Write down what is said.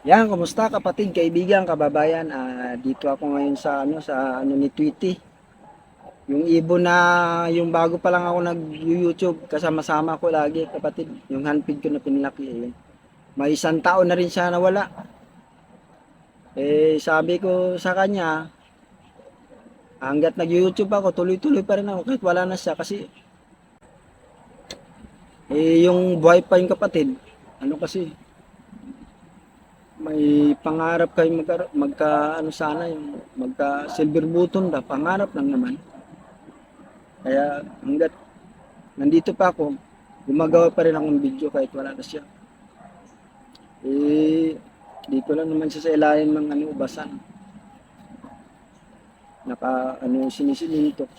Yan, kumusta kapatid, kaibigan, kababayan? Dito ako ngayon sa ni Tweety. Yung ibon na yung bago pa lang ako nag-YouTube, kasama-sama ko lagi kapatid. Yung handpid ko na pinlaki eh. May isang taon na rin siya nawala. Sabi ko sa kanya, hanggat nag-YouTube ako, tuloy-tuloy pa rin ako kahit wala na siya kasi yung buhay pa yung kapatid. Ano kasi, may pangarap kayo magka ano sana yung magka silver button da pangarap lang naman, kaya hanggat nandito pa ako gumagawa pa rin akong video kahit wala na siya. Dito lang naman siya sa ilalim ng ubasan, naka ano, sinisilinto.